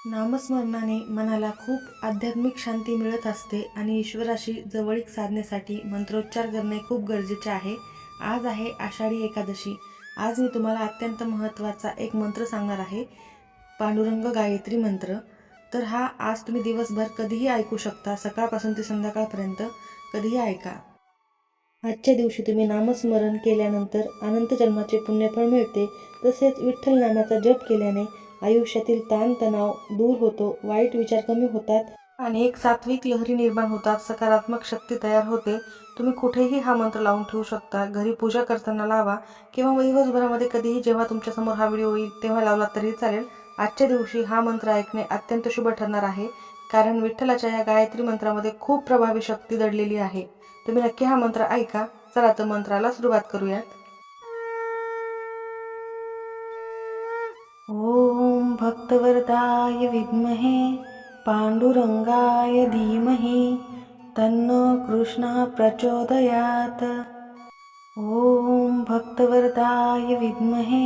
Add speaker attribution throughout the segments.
Speaker 1: नामस्मरणाने मनाला खूप आध्यात्मिक शांती मिळत असते आणि ईश्वराशी जवळीक साधण्यासाठी मंत्रोच्चार करणे खूप गरजेचे आहे. आज आहे आषाढी एकादशी. आज मी तुम्हाला अत्यंत महत्त्वाचा एक मंत्र सांगणार आहे, पांडुरंग गायत्री मंत्र. तर हा आज तुम्ही दिवसभर कधीही ऐकू शकता, सकाळपासून ते संध्याकाळपर्यंत कधीही ऐका. आजच्या दिवशी तुम्ही नामस्मरण केल्यानंतर अनंत जन्माचे पुण्यफळ मिळते. तसेच विठ्ठल नामाचा जप केल्याने आयुष्यातील ताणतणाव दूर होतो, वाईट विचार कमी होतात आणि एक सात्विक लहरी निर्माण होतात, सकारात्मक शक्ती तयार होते. तुम्ही कुठेही हा मंत्र लावून ठेवू शकता. घरी पूजा करताना लावा किंवा दिवसभरामध्ये कधीही जेव्हा तुमच्यासमोर हा व्हिडिओ येईल तेव्हा लावला तरी चालेल. आजच्या दिवशी हा मंत्र ऐकणे अत्यंत शुभ ठरणार आहे, कारण विठ्ठलाच्या या गायत्री मंत्रामध्ये खूप प्रभावी शक्ती दडलेली आहे. तुम्ही नक्की हा मंत्र ऐका. चला तर मंत्राला सुरुवात करूयात. ओम भक्तवरदाय विद्महे पांडुरंगाय धीमहि तन्नो कृष्णः प्रचोदयात्. ओम भक्तवरदाय विद्महे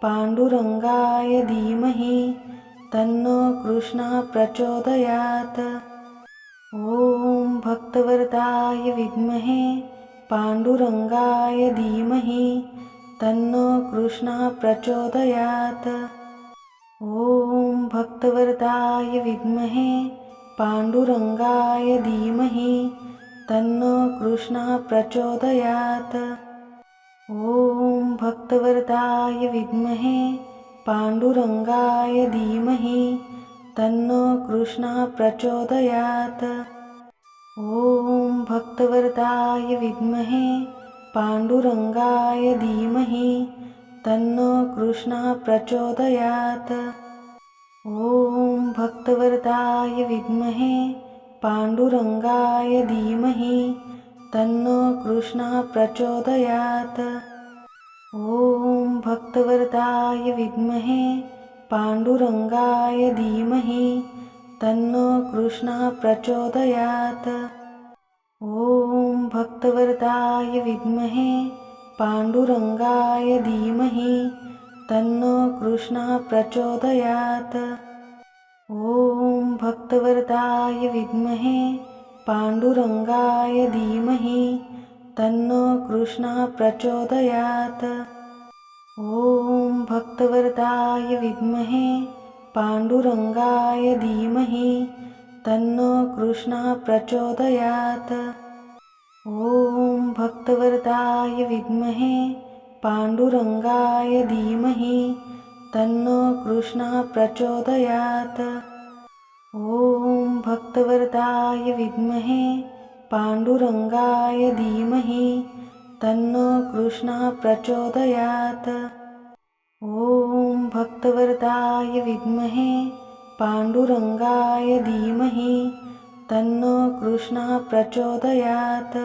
Speaker 1: पांडुरंगाय धीमहि तन्नो कृष्णः प्रचोदयात्. ओम भक्तवरदाय विद्महे पांडुरंगाय धीमहि तन्नो कृष्णः प्रचोदयात्. ओम भक्तवरदाय विद्महे पांडुरंगाय धीमहि तन्नो कृष्णः प्रचोदयात्. ओम भक्तवरदाय विद्महे पांडुरंगाय धीमहि तन्नो कृष्णः प्रचोदयात्. ओम भक्तवरदाय विद्महे पांडुरंगाय धीमहि तन्नो कृष्णः प्रचोदयात्. ओम भक्तवरदाय विद्महे पांडुरंगाय धीमहि तन्नो कृष्णः प्रचोदयात्. ओम भक्तवरदाय विद्महे पांडुरंगाय धीमहि तन्नो कृष्णः प्रचोदयात्. ओम भक्तवरदाय विद्महे पांडुरंगाय धीमहि तन्नो कृष्णः प्रचोदयात्. ओम भक्तवरदाय विद्महे पांडुरंगाय धीमहि तन्नो कृष्णः प्रचोदयात्. ओम भक्तवरदाय विद्महे पांडुरंगाय धीमहि तन्नो कृष्णः प्रचोदयात्. ओम भक्तवरदाय विद्महे पांडुरंगाय धीमहि तन्नो कृष्णः प्रचोदयात्. ओम भक्तवरदाय विद्महे पांडुरंगाय धीमहि तन्नो कृष्णः प्रचोदयात्. ओम भक्तवरदाय विद्महे पांडुरंगाय धीमहि तन्नो कृष्णः प्रचोदयात्.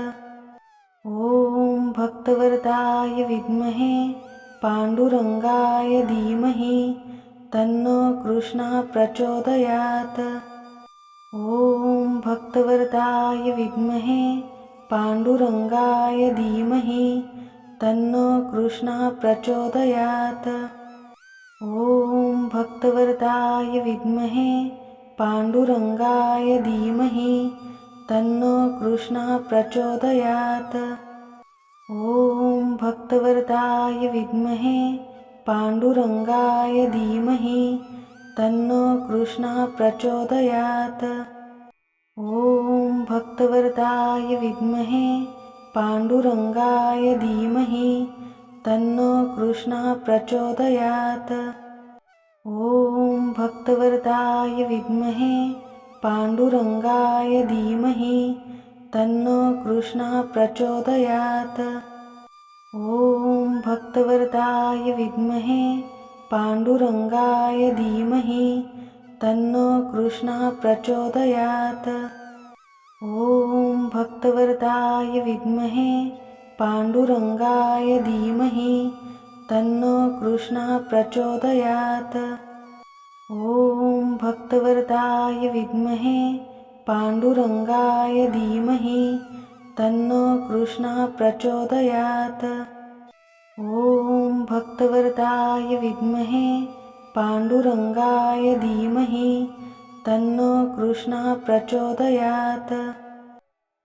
Speaker 1: ओम भक्तवरदाय विद्महे पांडुरंगाय धीमहि तन्नो कृष्णः प्रचोदयात्. ओम भक्तवरदाय विद्महे पांडुरंगाय धीमहि तन्नो कृष्णः प्रचोदयात्. ओम भक्तवरदाय विद्महे पांडुरंगाय धीमहि तन्नो कृष्णः प्रचोदयात्. ओम भक्तवरदाय विद्महे पांडुरंगाय धीमहि तन्नो कृष्णः प्रचोदयात्. ओम भक्तवरदाय विद्महे पांडुरंगाय धीमहि तन्नो कृष्णः प्रचोदयात्. ओम भक्तवरदाय विद्महे पांडुरंगाय धीमहि तन्नो कृष्णः प्रचोदयात्. ओम भक्तवरदाय विद्महे पांडुरंगाय धीमहि तन्नो कृष्णः प्रचोदयात्. ओम भक्तवरदाय विद्महे पांडुरंगाय धीमहि तन्नो कृष्णः प्रचोदयात्. ओम भक्तवरदाय विद्महे पांडुरंगाय धीमहि तन्नो कृष्णः प्रचोदयात्. ओम भक्तवरदाय विद्महे पांडुरंगाय धीमहि तन्नो कृष्णः प्रचोदयात्।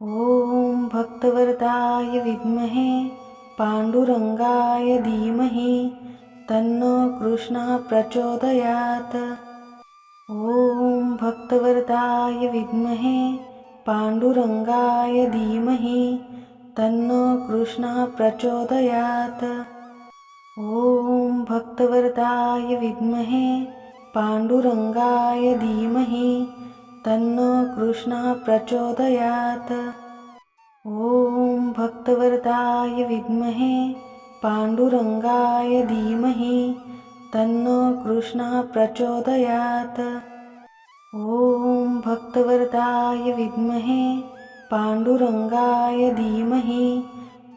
Speaker 1: ॐ भक्तवरदाय विद्महे पांडुरंगाय धीमहि तन्नो कृष्णः प्रचोदयात्। ॐ भक्तवरदाय विद्महे पांडुरंगाय धीमहि तन्नो कृष्णः प्रचोदयात्। ॐ भक्तवरदाय विद्महे पांडुरंगाय धीमहि तन्नो कृष्णः प्रचोदयात्। ॐ भक्तवरदाय विद्महे पांडुरंगाय धीमहि तन्नो कृष्णः प्रचोदयात्। ॐ भक्तवरदाय विद्महे पांडुरंगाय धीमहि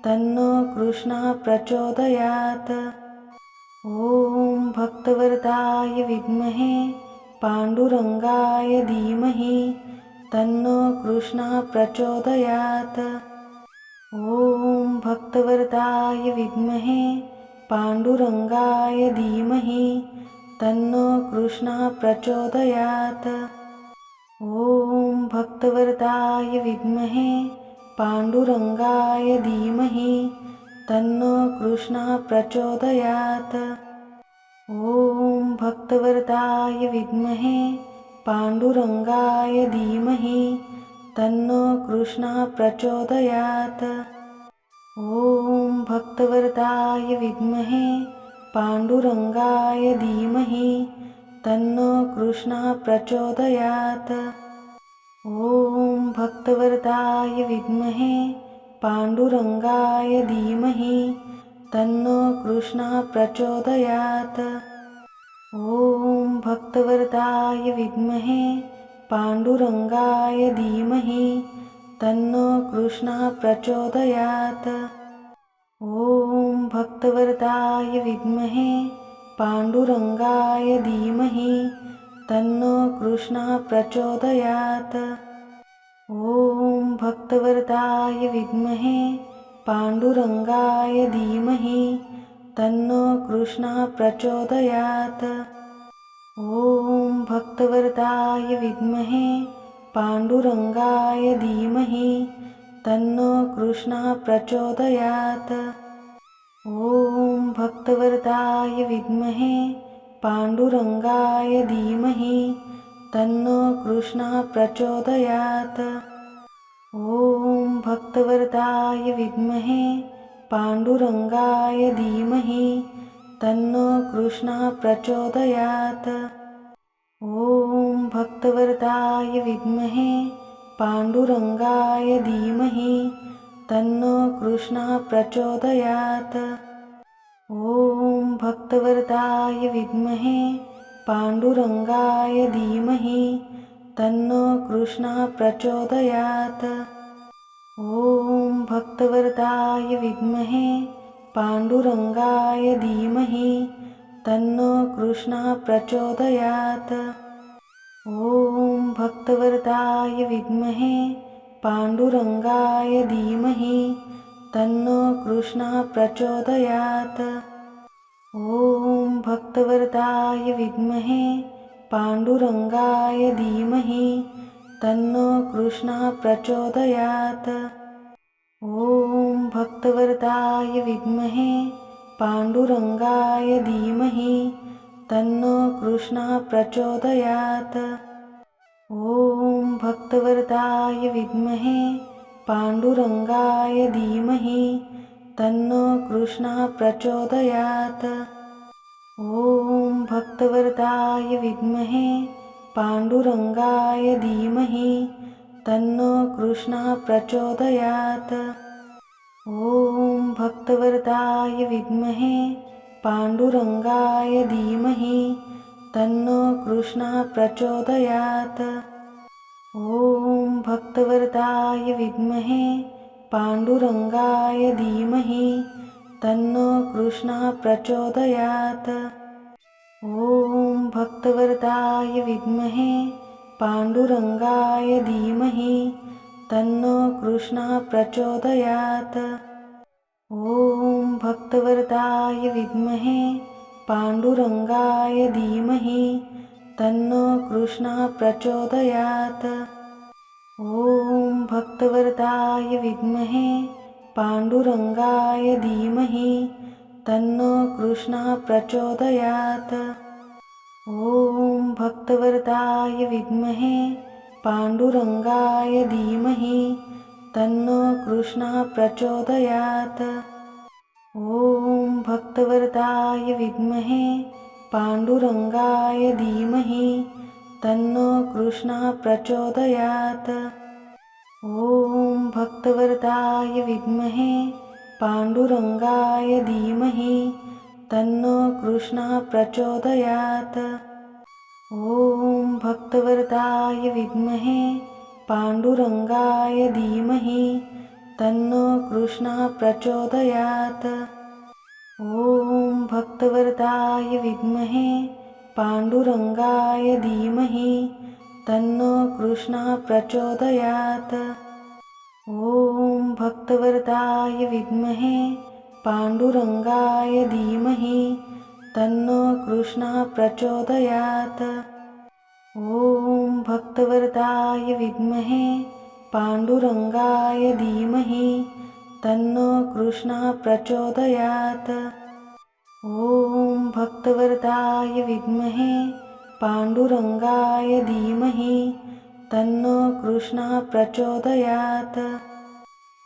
Speaker 1: तन्नो कृष्णः प्रचोदयात्। ॐ भक्तवरदाय विद्महे पांडुरंगाय धीमहि तन्नो कृष्णः प्रचोदयात्। ॐ भक्तवरदाय विद्महे पांडुरंगाय धीमहि तन्नो कृष्णः प्रचोदयात्। ॐ भक्तवरदाय विद्महे पांडुरंगाय धीमहि तन्नो कृष्णः प्रचोदयात्। ॐ भक्तवरदाय विद्महे पांडुरंगाय धीमहि तन्नो कृष्णः प्रचोदयात्। ॐ भक्तवरदाय विद्महे पांडुरंगाय धीमहि तन्नो कृष्णः प्रचोदयात्। ॐ भक्तवरदाय विद्महे पांडुरंगाय धीमहि तन्नो कृष्णः प्रचोदयात्। ॐ भक्तवरदाय विद्महे पांडुरंगाय धीमहि तन्नो कृष्णः प्रचोदयात्। ॐ भक्तवरदाय विद्महे पांडुरंगाय धीमहि तन्नो कृष्णः प्रचोदयात्। ॐ भक्तवरदाय विद्महे पांडुरंगाय धीमहि तन्नो कृष्णः प्रचोदयात्। ॐ भक्तवरदाय विद्महे पांडुरंगाय धीमहि तन्नो कृष्णः प्रचोदयात्। ॐ भक्तवरदाय विद्महे पांडुरंगाय धीमहि तन्नो कृष्णः प्रचोदयात्। ॐ भक्तवरदाय विद्महे पांडुरंगाय धीमहि तन्नो कृष्णः प्रचोदयात्। ॐ भक्तवरदाय विद्महे पांडुरंगाय धीमहि तन्नो कृष्णः प्रचोदयात्। ॐ भक्तवरदाय विद्महे पांडुरंगाय धीमहि तन्नो कृष्णः प्रचोदयात्। ॐ भक्तवरदाय विद्महे पांडुरंगाय धीमहि तन्नो कृष्णः प्रचोदयात्। ॐ भक्तवरदाय विद्महे पांडुरंगाय धीमहि तन्नो कृष्णः प्रचोदयात्। ॐ भक्तवरदाय विद्महे पांडुरंगाय धीमहि तन्नो कृष्णः प्रचोदयात्। ॐ भक्तवरदाय विद्महे पांडुरंगाय धीमहि तन्नो कृष्णः प्रचोदयात्। ॐ भक्तवरदाय विद्महे पांडुरंगाय धीमहि तन्नो कृष्णः प्रचोदयात्। ॐ भक्तवरदाय विद्महे पांडुरंगाय धीमहि तन्नो कृष्णः प्रचोदयात्। ॐ भक्तवरदाय विद्महे पांडुरंगाय धीमहि तन्नो कृष्णः प्रचोदयात्। ॐ भक्तवरदाय विद्महे पांडुरंगाय धीमहि तन्नो कृष्णः प्रचोदयात्। ॐ भक्तवरदाय विद्महे पांडुरंगाय धीमहि तन्नो कृष्णः प्रचोदयात्। ॐ भक्तवरदाय विद्महे पांडुरंगाय धीमहि तन्नो कृष्णः प्रचोदयात्। ॐ भक्तवरदाय विद्महे पांडुरंगाय धीमहि तन्नो कृष्णः प्रचोदयात्। ॐ भक्तवरदाय विद्महे पांडुरंगाय धीमहि तन्नो कृष्णः प्रचोदयात्। ॐ भक्तवरदाय विद्महे पांडुरंगाय धीमहि तन्नो कृष्णः प्रचोदयात्। ॐ भक्तवरदाय विद्महे पांडुरंगाय धीमहि तन्नो कृष्णः प्रचोदयात्। ॐ भक्तवरदाय विद्महे पांडुरंगाय धीमहि तन्नो कृष्णः प्रचोदयात्। ॐ भक्तवरदाय विद्महे पांडुरंगाय धीमहि तन्नो कृष्णः प्रचोदयात्। ॐ भक्तवरदाय विद्महे पांडुरंगाय धीमहि तन्नो कृष्णः प्रचोदयात्। ॐ भक्तवरदाय विद्महे पांडुरंगाय धीमहि तन्नो कृष्णः प्रचोदयात्। ॐ भक्तवरदाय विद्महे पांडुरंगाय धीमहि तन्नो कृष्णः प्रचोदयात्।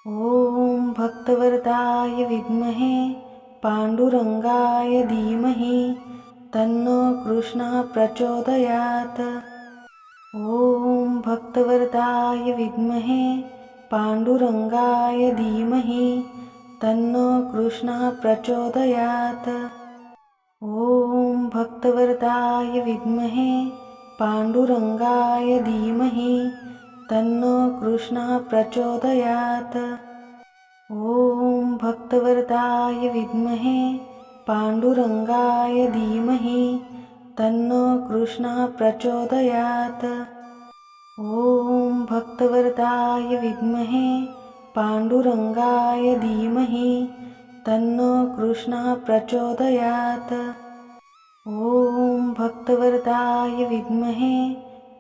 Speaker 1: ॐ भक्तवरदाय विद्महे पांडुरंगाय धीमहि तन्नो कृष्णः प्रचोदयात्। ॐ भक्तवरदाय विद्महे पांडुरंगाय धीमहि तन्नो कृष्णः प्रचोदयात्। ॐ भक्तवरदाय विद्महे पांडुरंगाय धीमहि तन्नो कृष्णः प्रचोदयात्। ॐ भक्तवरदाय विद्महे पांडुरंगाय धीमहि तन्नो कृष्णः प्रचोदयात्। ॐ भक्तवरदाय विद्महे पांडुरंगाय धीमहि तन्नो कृष्णः प्रचोदयात्। ॐ भक्तवरदाय विद्महे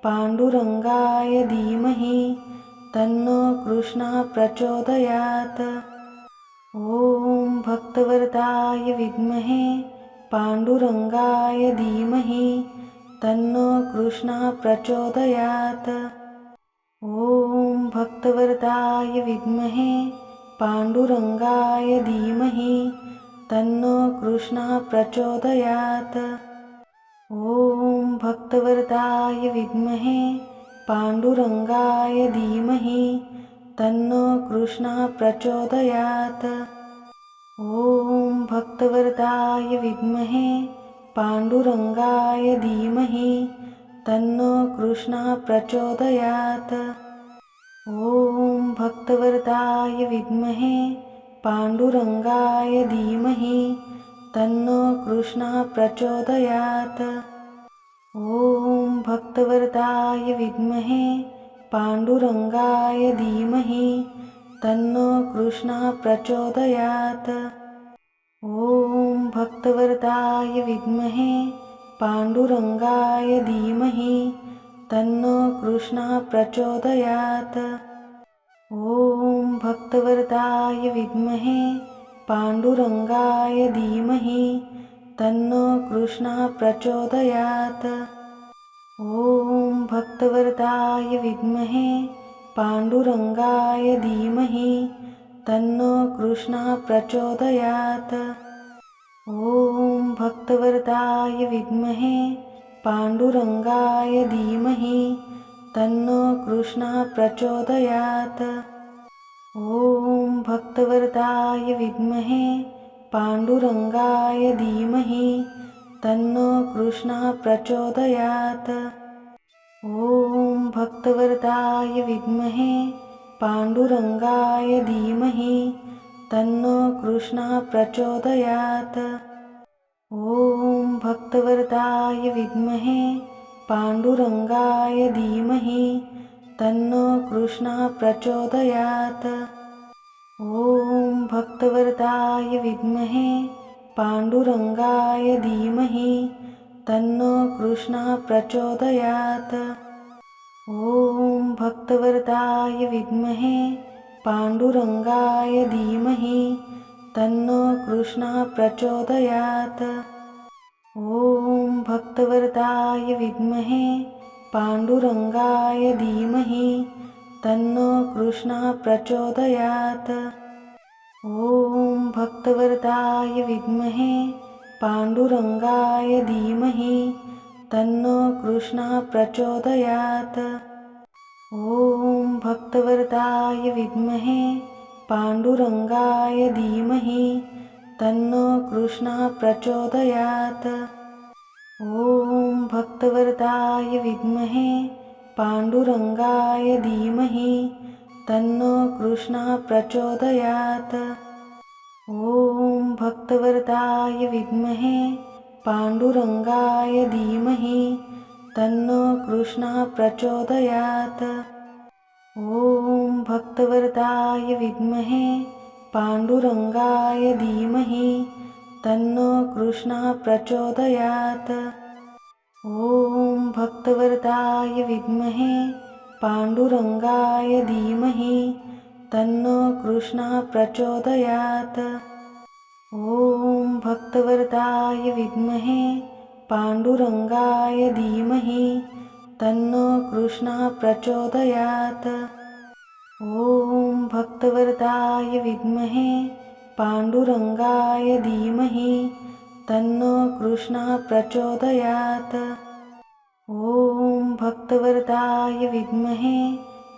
Speaker 1: पांडुरंगाय धीमहि तन्नो कृष्णः प्रचोदयात्। ॐ भक्तवरदाय विद्महे पांडुरंगाय धीमहि तन्नो कृष्णः प्रचोदयात्। ॐ भक्तवरदाय विद्महे पांडुरंगाय धीमहि तन्नो कृष्णः प्रचोदयात्। ॐ भक्तवरदाय विद्महे पांडुरंगाय धीमहि तन्नो कृष्णः प्रचोदयात्। ॐ भक्तवरदाय विद्महे पांडुरंगाय धीमहि तन्नो कृष्णः प्रचोदयात्। ॐ भक्तवरदाय विद्महे पांडुरंगाय धीमहि तन्नो कृष्णः प्रचोदयात्। ॐ भक्तवरदाय विद्महे पांडुरंगाय धीमहि तन्नो कृष्णः प्रचोदयात्। ॐ भक्तवरदाय विद्महे पांडुरंगाय धीमहि तन्नो कृष्णः प्रचोदयात्। ॐ भक्तवरदाय विद्महे पांडुरंगाय धीमहि तन्नो कृष्णः प्रचोदयात्। ॐ भक्तवरदाय विद्महे पांडुरंगाय धीमहि तन्नो कृष्णः प्रचोदयात्। ॐ भक्तवरदाय विद्महे पांडुरंगाय धीमहि तन्नो कृष्णः प्रचोदयात्। ॐ भक्तवरदाय विद्महे पांडुरंगाय धीमहि तन्नो कृष्णः प्रचोदयात्। ॐ भक्तवरदाय विद्महे पांडुरंगाय धीमहि तन्नो कृष्णः प्रचोदयात्। ॐ भक्तवरदाय विद्महे पांडुरंगाय धीमहि तन्नो कृष्णः प्रचोदयात्। ॐ भक्तवरदाय विद्महे पांडुरंगाय धीमहि तन्नो कृष्णः प्रचोदयात्। ॐ भक्तवरदाय विद्महे पांडुरंगाय धीमहि तन्नो कृष्णः प्रचोदयात्। ॐ भक्तवरदाय विद्महे पांडुरंगाय धीमहि तन्नो कृष्णः प्रचोदयात्। ॐ भक्तवरदाय विद्महे पांडुरंगाय धीमहि तन्नो कृष्णः प्रचोदयात्। ॐ भक्तवरदाय विद्महे पांडुरंगाय धीमहि तन्नो कृष्णः प्रचोदयात्। ॐ भक्तवरदाय विद्महे पांडुरंगाय धीमहि तन्नो कृष्णः प्रचोदयात्। ॐ भक्तवरदाय विद्महे पांडुरंगाय धीमहि तन्नो कृष्णः प्रचोदयात्। ॐ भक्तवरदाय विद्महे पांडुरंगाय धीमहि तन्नो कृष्णः प्रचोदयात्। ॐ भक्तवरदाय विद्महे पांडुरंगाय धीमहि तन्नो कृष्णः प्रचोदयात्। ॐ भक्तवरदाय विद्महे पांडुरंगाय धीमहि तन्नो कृष्णः प्रचोदयात्। ॐ भक्तवरदाय विद्महे पांडुरंगाय धीमहि तन्नो कृष्णः प्रचोदयात्। ॐ भक्तवरदाय विद्महे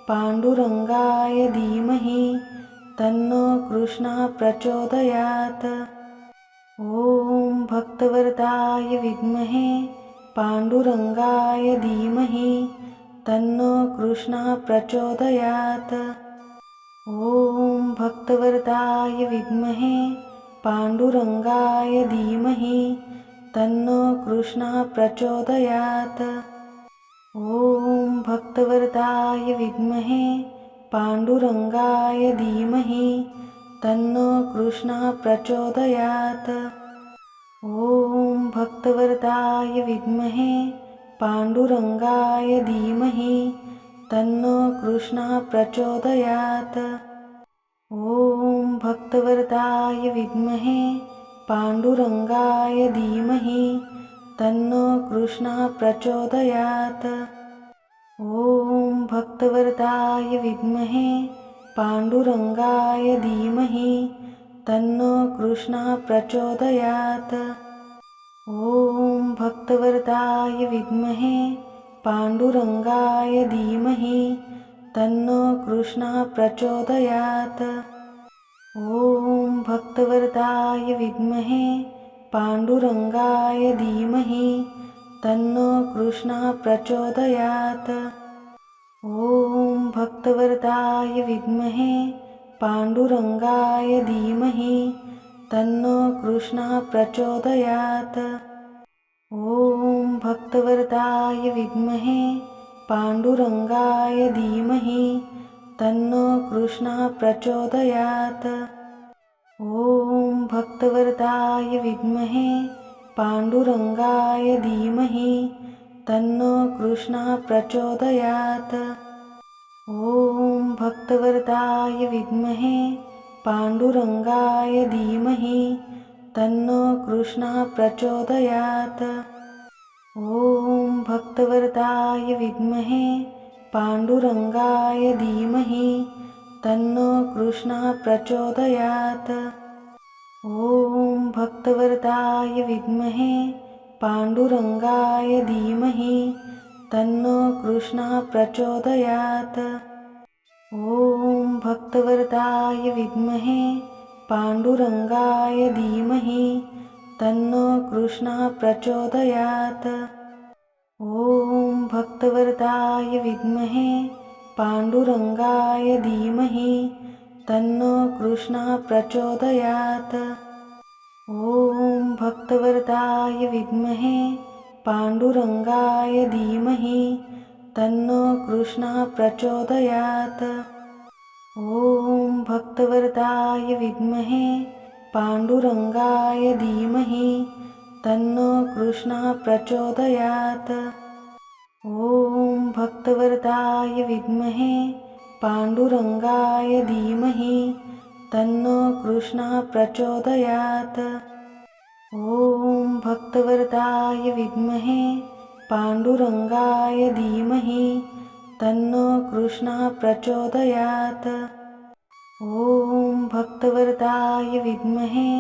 Speaker 1: पांडुरंगाय धीमहि तन्नो कृष्णः प्रचोदयात्। ॐ भक्तवरदाय विद्महे पांडुरंगाय धीमहि तन्नो कृष्णः प्रचोदयात्। ॐ भक्तवरदाय विद्महे पांडुरंगाय धीमहि तन्नो कृष्णः प्रचोदयात्। ॐ भक्तवरदाय विद्महे पांडुरंगाय धीमहि तन्नो कृष्णः प्रचोदयात्। ॐ भक्तवरदाय विद्महे पांडुरंगाय धीमहि तन्नो कृष्णः प्रचोदयात्। ॐ भक्तवरदाय विद्महे पांडुरंगाय धीमहि तन्नो कृष्णः प्रचोदयात्। ॐ भक्तवरदाय विद्महे पांडुरंगाय धीमहि तन्नो कृष्णः प्रचोदयात्। ॐ भक्तवरदाय विद्महे पांडुरंगाय धीमहि तन्नो कृष्णः प्रचोदयात्। ॐ भक्तवरदाय विद्महे पांडुरंगाय धीमहि तन्नो कृष्णः प्रचोदयात्। ॐ भक्तवरदाय विद्महे पांडुरंगाय धीमहि तन्नो कृष्णः प्रचोदयात्। ॐ भक्तवरदाय विद्महे पांडुरंगाय धीमहि तन्नो कृष्णः प्रचोदयात्। ॐ भक्तवरदाय विद्महे पांडुरंगाय धीमहि तन्नो कृष्णः प्रचोदयात्। ॐ भक्तवरदाय विद्महे पांडुरंगाय धीमहि तन्नो कृष्णः प्रचोदयात्। ॐ भक्तवरदाय विद्महे पांडुरंगाय धीमहि तन्नो कृष्णः प्रचोदयात्। ॐ भक्तवरदाय विद्महे पांडुरंगाय धीमहि तन्नो कृष्णः प्रचोदयात्। ॐ भक्तवरदाय विद्महे पांडुरंगाय धीमहि तन्नो कृष्णः प्रचोदयात्। ॐ भक्तवरदाय विद्महे पांडुरंगाय धीमहि तन्नो कृष्णः प्रचोदयात्। ॐ भक्तवरदाय विद्महे पांडुरंगाय धीमहि तन्नो कृष्णः प्रचोदयात्। ॐ भक्तवरदाय विद्महे पांडुरंगाय धीमहि तन्नो कृष्णः प्रचोदयात्। ॐ भक्तवरदाय विद्महे पांडुरंगाय धीमहि तन्नो कृष्णः प्रचोदयात्। ॐ भक्तवरदाय विद्महे पांडुरंगाय धीमहि तन्नो कृष्णः प्रचोदयात्। ॐ भक्तवरदाय विद्महे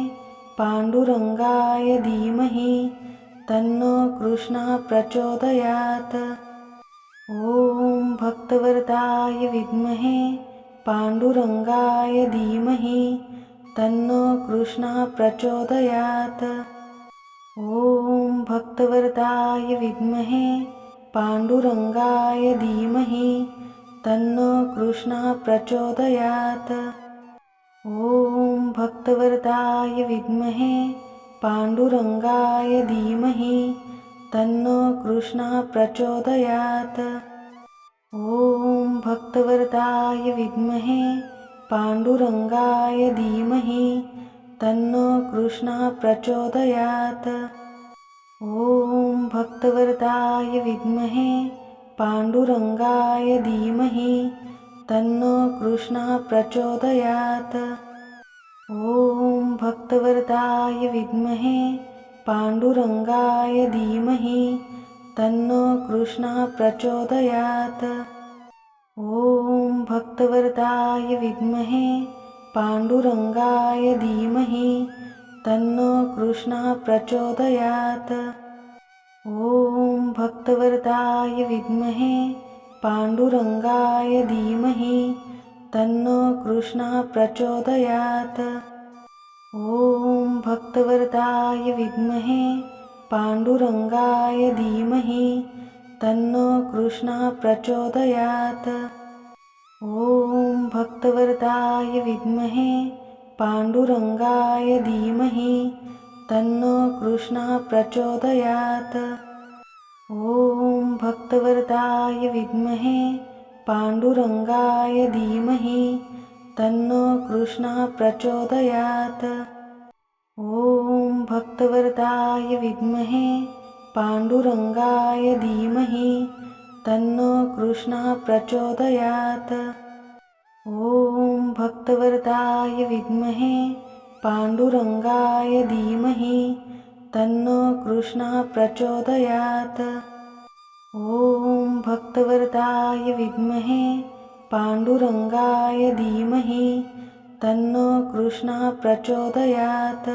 Speaker 1: पांडुरंगाय धीमहि तन्नो कृष्णः प्रचोदयात्। ॐ भक्तवरदाय विद्महे पांडुरंगाय धीमहि तन्नो कृष्णः प्रचोदयात्। ॐ भक्तवरदाय विद्महे पांडुरंगाय धीमहि तन्नो कृष्णः प्रचोदयात्। ॐ भक्तवरदाय विद्महे पांडुरंगाय धीमहि तन्नो कृष्णः प्रचोदयात्। ॐ भक्तवरदाय विद्महे पांडुरंगाय धीमहि तन्नो कृष्णः प्रचोदयात्। ॐ भक्तवरदाय विद्महे पांडुरंगाय धीमहि तन्नो कृष्णः प्रचोदयात्। ॐ भक्तवरदाय विद्महे पांडुरंगाय धीमहि तन्नो कृष्णः प्रचोदयात्। ॐ भक्तवरदाय विद्महे पांडुरंगाय धीमहि तन्नो कृष्णः प्रचोदयात्। ॐ भक्तवरदाय विद्महे पांडुरंगाय धीमहि तन्नो कृष्णः प्रचोदयात्। ॐ भक्तवरदाय विद्महे पांडुरंगाय धीमहि तन्नो कृष्णः प्रचोदयात्। ॐ भक्तवरदाय विद्महे पांडुरंगाय धीमहि तन्नो कृष्णः प्रचोदयात्। ॐ भक्तवरदाय विद्महे पांडुरंगाय धीमहि तन्नो कृष्णः प्रचोदयात्। ॐ भक्तवरदाय विद्महे पांडुरंगाय धीमहि तन्नो कृष्णः प्रचोदयात्। ॐ भक्तवरदाय विद्महे पांडुरंगाय धीमहि तन्नो कृष्णः प्रचोदयात्। ॐ भक्तवरदाय विद्महे पांडुरंगाय धीमहि तन्नो कृष्णः प्रचोदयात्।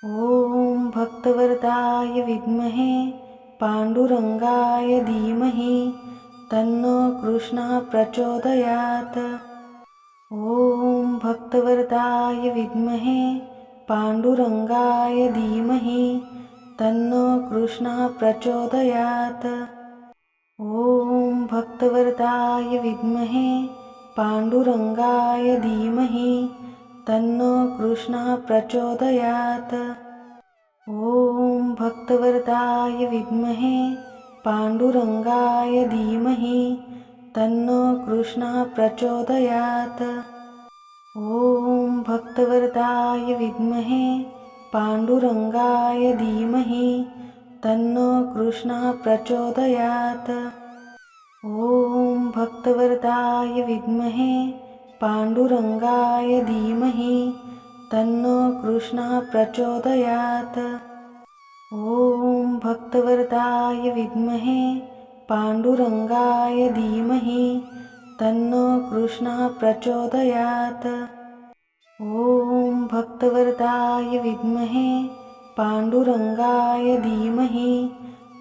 Speaker 1: ॐ भक्तवरदाय विद्महे पांडुरंगाय धीमहि तन्नो कृष्णः प्रचोदयात्। ॐ भक्तवरदाय विद्महे पांडुरंगाय धीमहि तन्नो कृष्णः प्रचोदयात्। ॐ भक्तवरदाय विद्महे पांडुरंगाय धीमहि तन्नो कृष्णः प्रचोदयात्। ॐ भक्तवरदाय विद्महे पांडुरंगाय धीमहि तन्नो कृष्णः प्रचोदयात्। ॐ भक्तवरदाय विद्महे पांडुरंगाय धीमहि तन्नो कृष्णः प्रचोदयात्। ॐ भक्तवरदाय विद्महे पांडुरंगाय धीमहि तन्नो कृष्णः प्रचोदयात्। ॐ भक्तवरदाय विद्महे पांडुरंगाय धीमहि तन्नो कृष्णः प्रचोदयात्। ॐ भक्तवरदाय विद्महे पांडुरंगाय धीमहि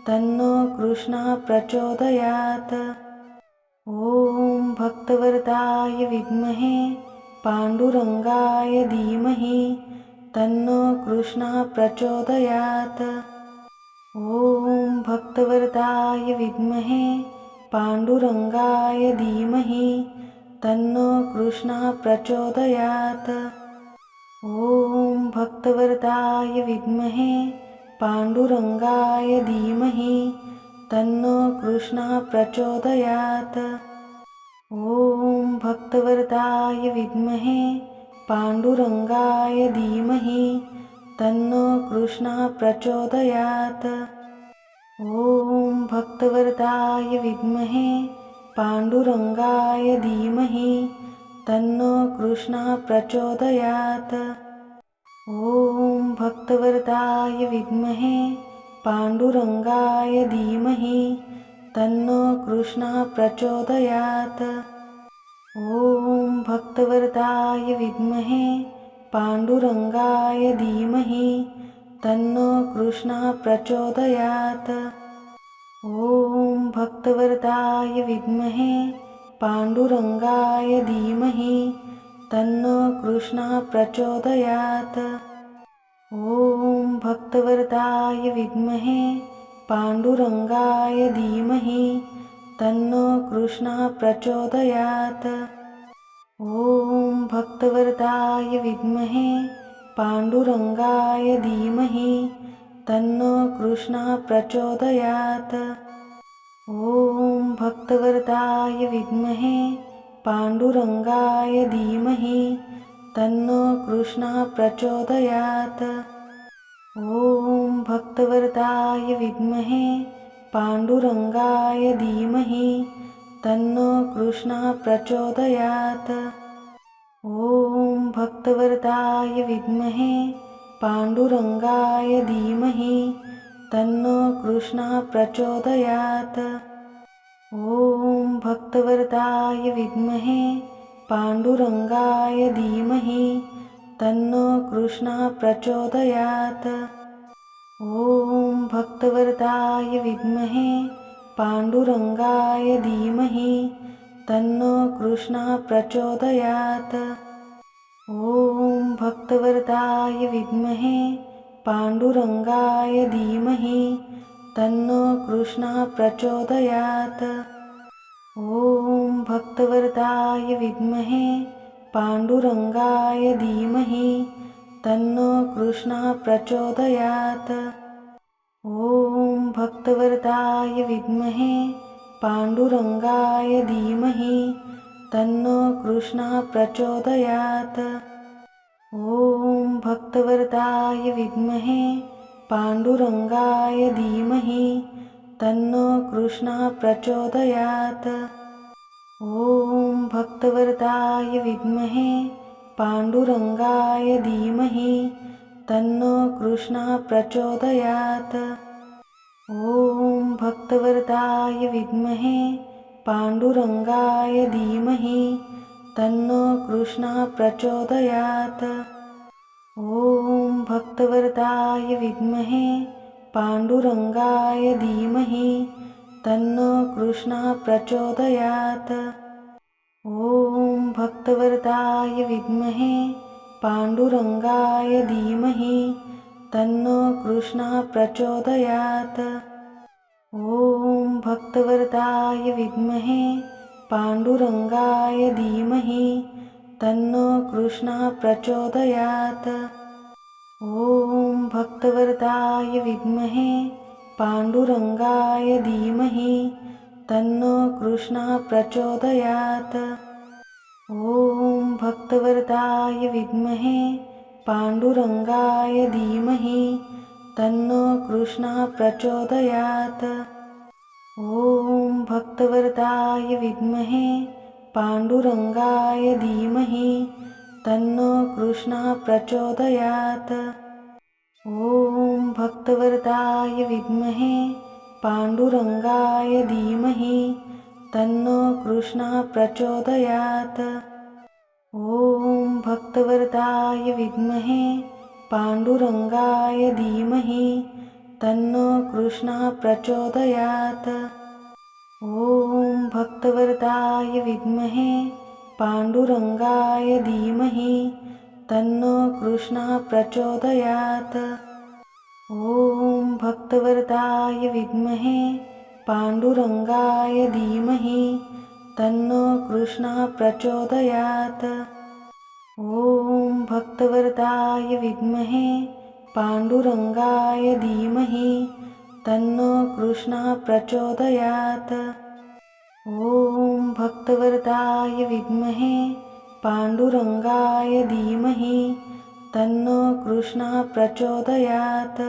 Speaker 1: तन्नो कृष्णः प्रचोदयात्। ॐ भक्तवरदाय विद्महे पांडुरंगाय धीमहि तन्नो कृष्णः प्रचोदयात्। ॐ भक्तवरदाय विद्महे पांडुरंगाय धीमहि तन्नो कृष्णः प्रचोदयात्। ॐ भक्तवरदाय विद्महे पांडुरंगाय धीमहि तन्नो कृष्णः प्रचोदयात्। ॐ भक्तवरदाय विद्महे पांडुरंगाय धीमहि तन्नो कृष्णः प्रचोदयात्। ॐ भक्तवरदाय विद्महे पांडुरंगाय धीमहि तन्नो कृष्णः प्रचोदयात्। ॐ भक्तवरदाय विद्महे पांडुरंगाय धीमहि तन्नो कृष्णः प्रचोदयात्। ॐ भक्तवरदाय विद्महे पांडुरंगाय धीमहि तन्नो कृष्णः प्रचोदयात्। ॐ भक्तवरदाय विद्महे पांडुरंगाय धीमहि तन्नो कृष्णः प्रचोदयात्। ॐ भक्तवरदाय विद्महे पांडुरंगाय धीमहि तन्नो कृष्णः प्रचोदयात्। ॐ भक्तवरदाय विद्महे पांडुरंगाय धीमहि तन्नो कृष्णः प्रचोदयात्। ॐ भक्तवरदाय विद्महे पांडुरंगाय धीमहि तन्नो कृष्णः प्रचोदयात्। ॐ भक्तवरदाय विद्महे पांडुरंगाय धीमहि तन्नो कृष्णः प्रचोदयात्। ॐ भक्तवरदाय विद्महे पांडुरंगाय धीमहि तन्नो कृष्णः प्रचोदयात्। ॐ भक्तवरदाय विद्महे पांडुरंगाय धीमहि तन्नो कृष्णः प्रचोदयात्। ॐ भक्तवरदाय विद्महे पांडुरंगाय धीमहि तन्नो कृष्णः प्रचोदयात्। ॐ भक्तवरदाय विद्महे पांडुरंगाय धीमहि तन्नो कृष्णः प्रचोदयात्। ॐ भक्तवरदाय विद्महे पांडुरंगाय धीमहि तन्नो कृष्णः प्रचोदयात्। ॐ भक्तवरदाय विद्महे पांडुरंगाय धीमहि तन्नो कृष्णः प्रचोदयात्। ॐ भक्तवरदाय विद्महे पांडुरंगाय धीमहि तन्नो कृष्णः प्रचोदयात्। ॐ भक्तवरदाय विद्महे पांडुरंगाय धीमहि तन्नो कृष्णः प्रचोदयात्। ॐ भक्तवरदाय विद्महे पांडुरंगाय धीमहि तन्नो कृष्णः प्रचोदयात्। ॐ भक्तवरदाय विद्महे पांडुरंगाय धीमहि तन्नो कृष्णः प्रचोदयात्। ॐ भक्तवरदाय विद्महे पांडुरंगाय धीमहि तन्नो कृष्णः प्रचोदयात्। ॐ भक्तवरदाय विद्महे पांडुरंगाय धीमहि तन्नो कृष्णः प्रचोदयात्। ॐ भक्तवरदाय विद्महे पांडुरंगाय धीमहि तन्नो कृष्णः प्रचोदयात्। ॐ भक्तवरदाय विद्महे पांडुरंगाय धीमहि तन्नो कृष्णः प्रचोदयात्। ॐ भक्तवरदाय विद्महे पांडुरंगाय धीमहि तन्नो कृष्णः प्रचोदयात्। ॐ भक्तवरदाय विद्महे पांडुरंगाय धीमहि तन्नो कृष्णः प्रचोदयात्। ॐ भक्तवरदाय विद्महे पांडुरंगाय धीमहि तन्नो कृष्णः प्रचोदयात्। ॐ भक्तवरदाय विद्महे पांडुरंगाय धीमहि तन्नो कृष्णः प्रचोदयात्। ॐ भक्तवरदाय विद्महे पांडुरंगाय धीमहि तन्नो कृष्णः प्रचोदयात्। ॐ भक्तवरदाय विद्महे पांडुरंगाय धीमहि तन्नो कृष्णः प्रचोदयात्। ॐ भक्तवरदाय विद्महे पांडुरंगाय धीमहि तन्नो कृष्णः प्रचोदयात्।